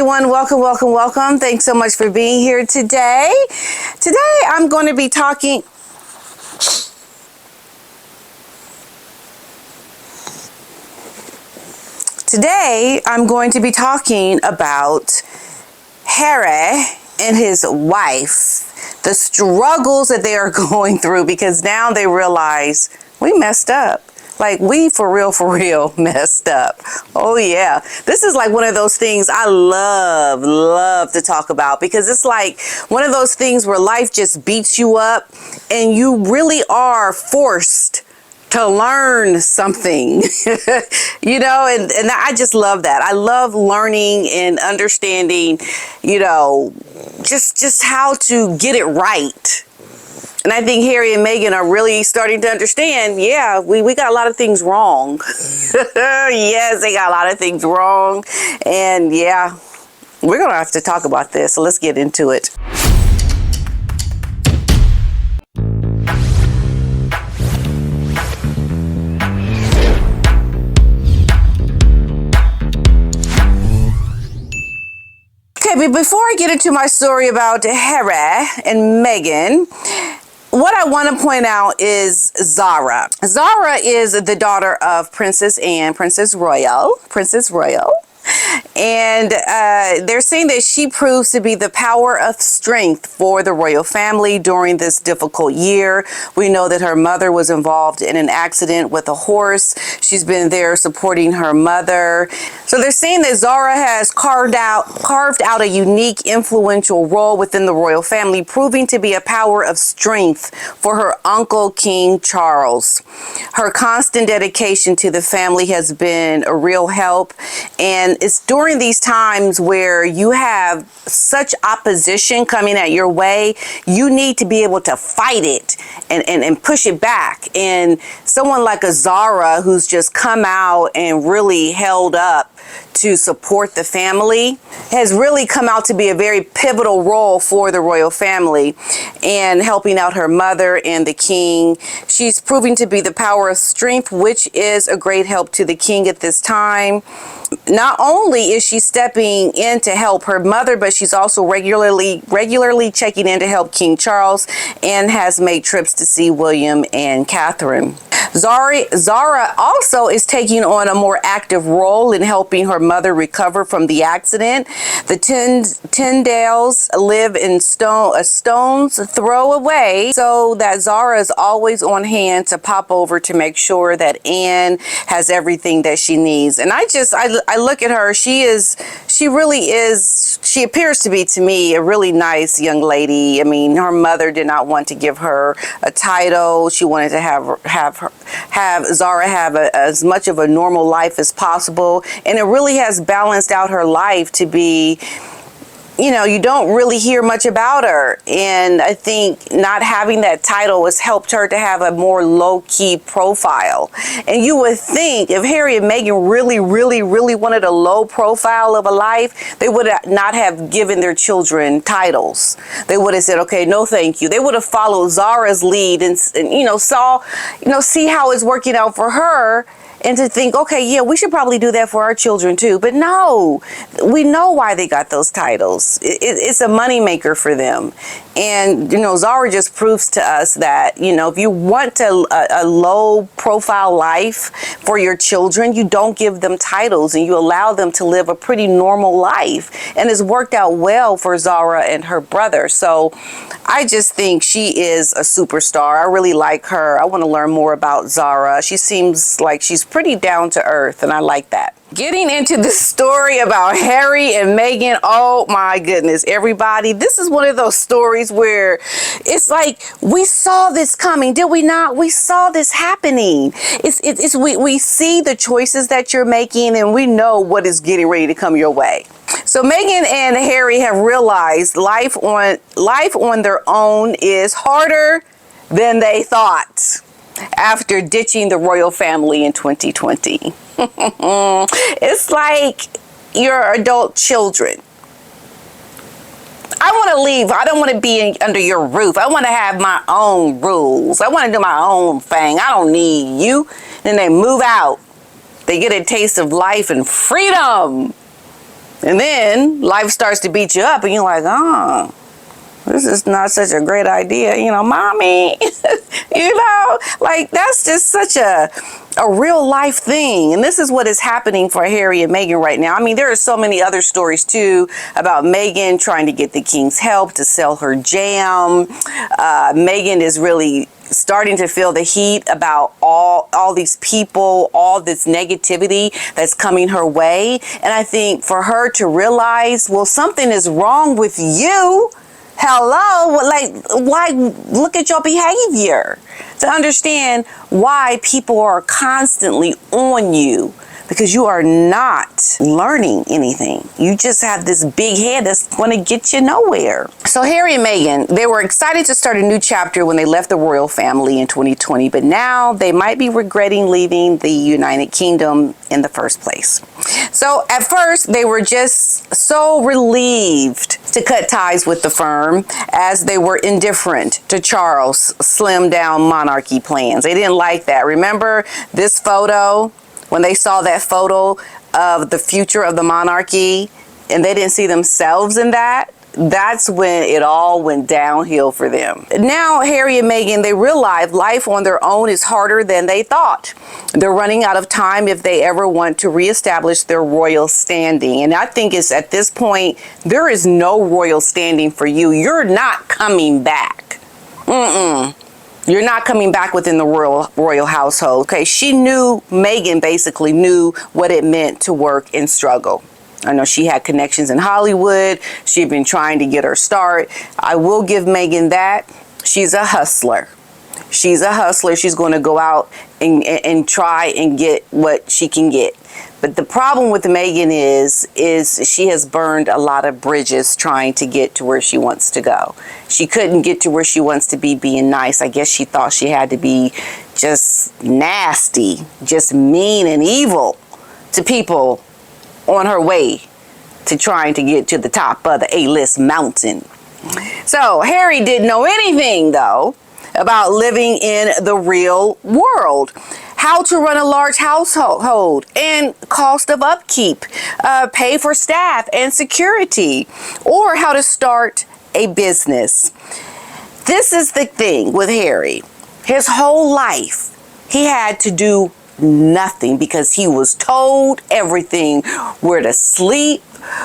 everyone. Welcome, welcome, welcome. Thanks so much for being here today. Today, I'm going to be talking... about Harry and his wife, the struggles that they are going through, because now they realize we messed up. Like, we for real messed up. Oh yeah. This is like one of those things I love to talk about, because it's like one of those things where life just beats you up and you really are forced to learn something, you know, and I just love that. I love learning and understanding, you know, just how to get it right. And I think Harry and Meghan are really starting to understand, yeah, we got a lot of things wrong. Yes, they got a lot of things wrong. And yeah, we're going to have to talk about this. So let's get into it. Okay, but before I get into my story about Harry and Meghan, what I want to point out is Zara. Zara is the daughter of Princess Anne, Princess Royal. And they're saying that she proves to be the power of strength for the royal family during this difficult year. We know that her mother was involved in an accident with a horse. She's been there supporting her mother. So they're saying that Zara has carved out a unique, influential role within the royal family, proving to be a power of strength for her uncle, King Charles. Her constant dedication to the family has been a real help, and it's during these times where you have such opposition coming at your way, you need to be able to fight it and push it back. And someone like a Zara, who's just come out and really held up to support the family, has really come out to be a very pivotal role for the royal family and helping out her mother and the king. She's proving to be the power of strength, which is a great help to the king at this time. Not only is she stepping in to help her mother, but she's also regularly checking in to help King Charles, and has made trips to see William and Catherine. Zara also is taking on a more active role in helping her mother recover from the accident. The Tindalls live in a stone's throw away, so that Zara is always on hand to pop over to make sure that Anne has everything that she needs. And I look at her, she really is, she appears to be, to me, a really nice young lady. I mean, her mother did not want to give her a title. She wanted to have Zara have as much of a normal life as possible. And it really has balanced out her life to be, you know, you don't really hear much about her. And I think not having that title has helped her to have a more low-key profile. And you would think if Harry and Meghan really wanted a low profile of a life, they would not have given their children titles. They would have said, okay, no thank you. They would have followed Zara's lead and see how it's working out for her, and to think, okay, yeah, we should probably do that for our children too. But no, we know why they got those titles. It's a moneymaker for them. And, you know, Zara just proves to us that, you know, if you want a low profile life for your children, you don't give them titles and you allow them to live a pretty normal life. And it's worked out well for Zara and her brother. So I just think she is a superstar. I really like her. I want to learn more about Zara. She seems like she's pretty down to earth, and I like that. Getting into the story about Harry and Meghan, oh my goodness, everybody, this is one of those stories where it's like, we saw this coming, did we not? We saw this happening. We see the choices that you're making, and we know what is getting ready to come your way. So Meghan and Harry have realized life on their own is harder than they thought after ditching the royal family in 2020. It's like your adult children. I want to leave. I don't want to be under your roof. I want to have my own rules. I want to do my own thing. I don't need you. Then they move out. They get a taste of life and freedom. And then life starts to beat you up and you're like, oh, this is not such a great idea. Mommy, like that's just such a real life thing. And this is what is happening for Harry and Meghan right now. I mean, there are so many other stories too about Meghan trying to get the king's help to sell her jam. Meghan is really starting to feel the heat about all these people, all this negativity that's coming her way. And I think for her to realize, well, something is wrong with you. Hello, why look at your behavior, to understand why people are constantly on you, because you are not learning anything. You just have this big head that's going to get you nowhere. So Harry and Meghan, they were excited to start a new chapter when they left the royal family in 2020, but now they might be regretting leaving the United Kingdom in the first place. So at first, they were just so relieved to cut ties with the firm, as they were indifferent to Charles' slimmed down monarchy plans. They didn't like that. Remember this photo? When they saw that photo of the future of the monarchy and they didn't see themselves in that, that's when it all went downhill for them. Now, Harry and Meghan, they realize life on their own is harder than they thought. They're running out of time if they ever want to reestablish their royal standing. And I think it's at this point, there is no royal standing for you. You're not coming back. You're not coming back within the royal household. Okay, Meghan basically knew what it meant to work and struggle. I know she had connections in Hollywood. She'd been trying to get her start. I will give Meghan that. She's a hustler. She's a hustler. She's going to go out and try and get what she can get. But the problem with Meghan is she has burned a lot of bridges trying to get to where she wants to go. She couldn't get to where she wants to be being nice. I guess she thought she had to be just nasty, just mean and evil to people on her way to trying to get to the top of the A-list mountain. So Harry didn't know anything, though, about living in the real world. How to run a large household and cost of upkeep, pay for staff and security, or how to start a business. This is the thing with Harry. His whole life, he had to do nothing because he was told everything, where to sleep,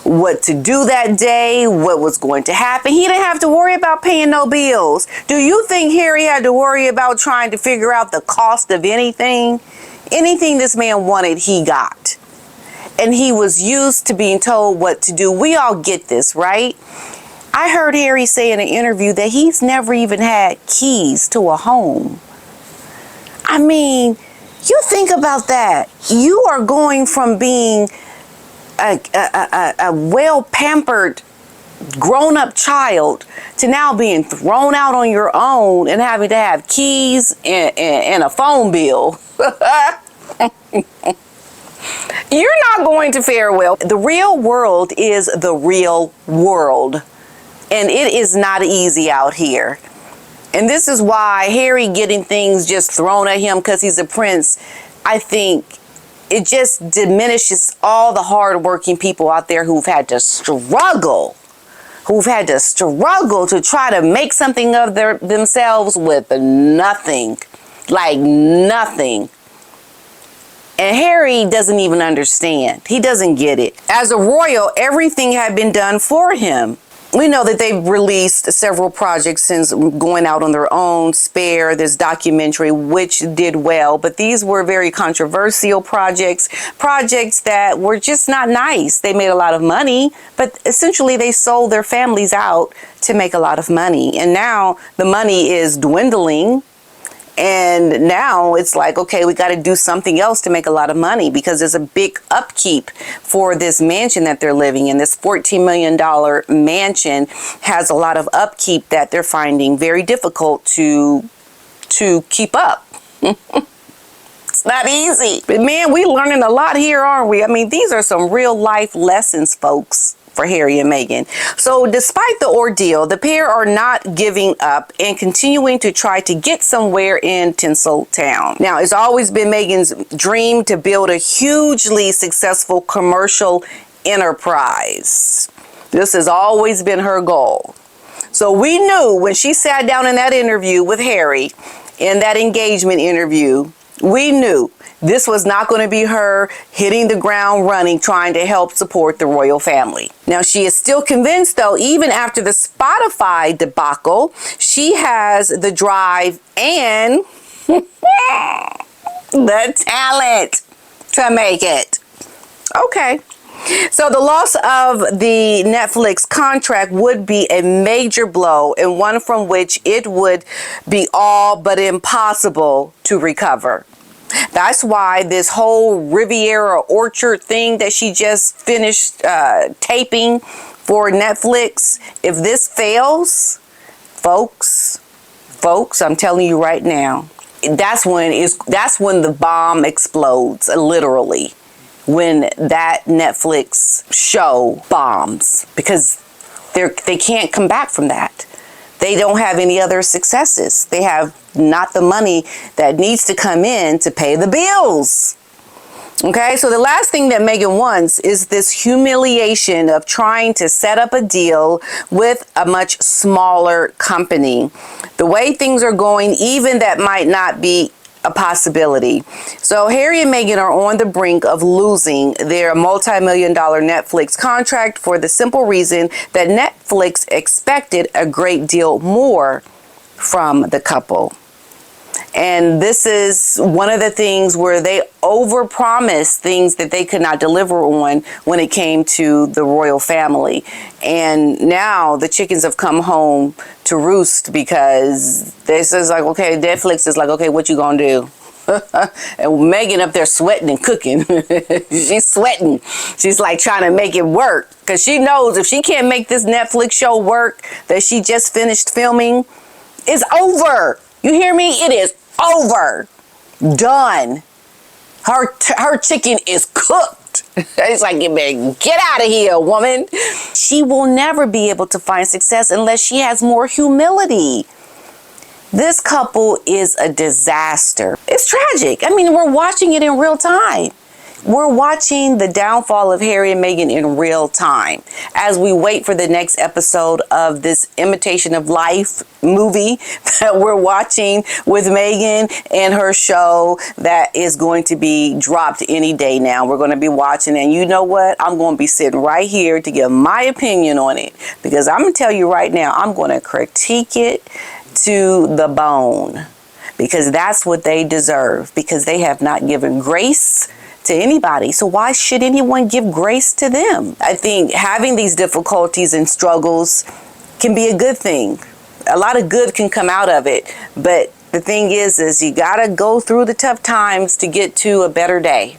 what to do that day, what was going to happen. He didn't have to worry about paying no bills. Do you think Harry had to worry about trying to figure out the cost of anything? Anything this man wanted, he got. And he was used to being told what to do. We all get this, right? I heard Harry say in an interview that he's never even had keys to a home. I mean, you think about that. You are going from being a well-pampered, grown-up child to now being thrown out on your own and having to have keys and a phone bill. You're not going to fare well. The real world is the real world, and it is not easy out here. And this is why Harry getting things just thrown at him because he's a prince, I think it just diminishes all the hardworking people out there who've had to struggle to try to make something of themselves with nothing, like nothing. And Harry doesn't even understand. He doesn't get it. As a royal, everything had been done for him. We know that they've released several projects since going out on their own. Spare, this documentary, which did well, but these were very controversial projects that were just not nice. They made a lot of money, but essentially they sold their families out to make a lot of money. And now the money is dwindling. And now it's like, okay, we got to do something else to make a lot of money because there's a big upkeep for this mansion that they're living in. This $14 million mansion has a lot of upkeep that they're finding very difficult to keep up. It's not easy. But man, we're learning a lot here, aren't we? I mean, these are some real life lessons, folks, for Harry and Meghan. So despite the ordeal, the pair are not giving up and continuing to try to get somewhere in Tinseltown. Now, it's always been Meghan's dream to build a hugely successful commercial enterprise. This has always been her goal. So we knew when she sat down in that interview with Harry, in that engagement interview, we knew this was not going to be her hitting the ground running, trying to help support the royal family. Now, she is still convinced, though, even after the Spotify debacle, she has the drive and the talent to make it. Okay. So the loss of the Netflix contract would be a major blow, and one from which it would be all but impossible to recover. That's why this whole Riviera Orchard thing that she just finished taping for Netflix, if this fails, folks, I'm telling you right now, that's when the bomb explodes, literally. When that Netflix show bombs, because they can't come back from that. They don't have any other successes. They have not the money that needs to come in to pay the bills. Okay, so the last thing that Meghan wants is this humiliation of trying to set up a deal with a much smaller company. The way things are going, even that might not be a possibility. So Harry and Meghan are on the brink of losing their multi-million-dollar Netflix contract for the simple reason that Netflix expected a great deal more from the couple. And this is one of the things where they overpromised things that they could not deliver on when it came to the royal family. And now the chickens have come home to roost, because this is like, okay, Netflix is like, okay, what you gonna do? And Meghan up there sweating and cooking. She's sweating. She's like trying to make it work, because she knows if she can't make this Netflix show work that she just finished filming, it's over. You hear me? It is over. Done. Her chicken is cooked. It's like, get out of here, woman. She will never be able to find success unless she has more humility. This couple is a disaster. It's tragic. I mean, we're watching it in real time. We're watching the downfall of Harry and Meghan in real time as we wait for the next episode of this Imitation of Life movie that we're watching with Meghan and her show that is going to be dropped any day now. We're going to be watching, and you know what? I'm going to be sitting right here to give my opinion on it, because I'm going to tell you right now, I'm going to critique it to the bone, because that's what they deserve, because they have not given grace to anybody. So why should anyone give grace to them? I think having these difficulties and struggles can be a good thing. A lot of good can come out of it. But the thing is you gotta go through the tough times to get to a better day.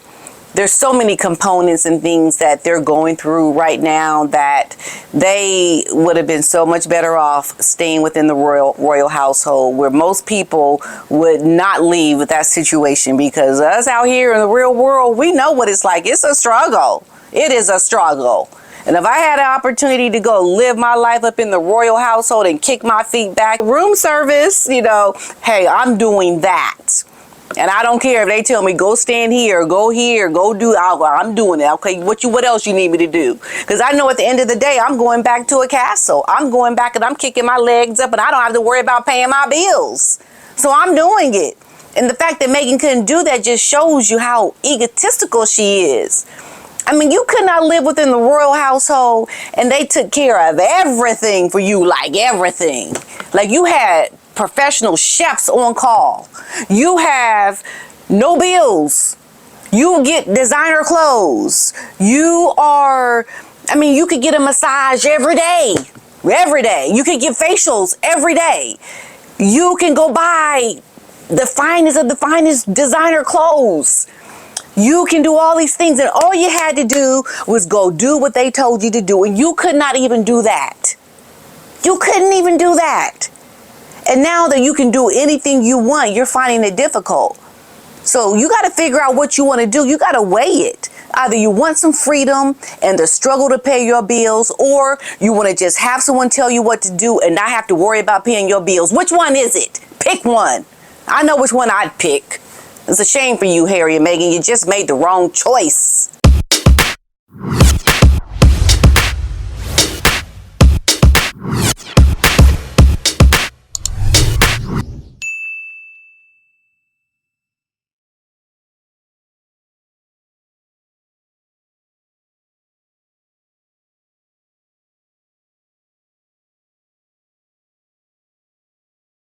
There's so many components and things that they're going through right now that they would have been so much better off staying within the royal household, where most people would not leave with that situation, because us out here in the real world, we know what it's like. It's a struggle. It is a struggle. And if I had an opportunity to go live my life up in the royal household and kick my feet back, room service, hey, I'm doing that. And I don't care if they tell me, go stand here, go here, go do, I'm doing it. Okay, what else you need me to do? Because I know at the end of the day, I'm going back to a castle. I'm going back and I'm kicking my legs up, and I don't have to worry about paying my bills. So I'm doing it. And the fact that Meghan couldn't do that just shows you how egotistical she is. I mean, you could not live within the royal household and they took care of everything for you, like everything. Like you had professional chefs on call. You have no bills. You get designer clothes. You could get a massage every day. Every day. You could get facials every day. You can go buy the finest of the finest designer clothes. You can do all these things, and all you had to do was go do what they told you to do, and you could not even do that. You couldn't even do that. And now that you can do anything you want, you're finding it difficult. So you got to figure out what you want to do. You got to weigh it. Either you want some freedom and the struggle to pay your bills, or you want to just have someone tell you what to do and not have to worry about paying your bills. Which one is it? Pick one. I know which one I'd pick. It's a shame for you, Harry and Meghan. You just made the wrong choice.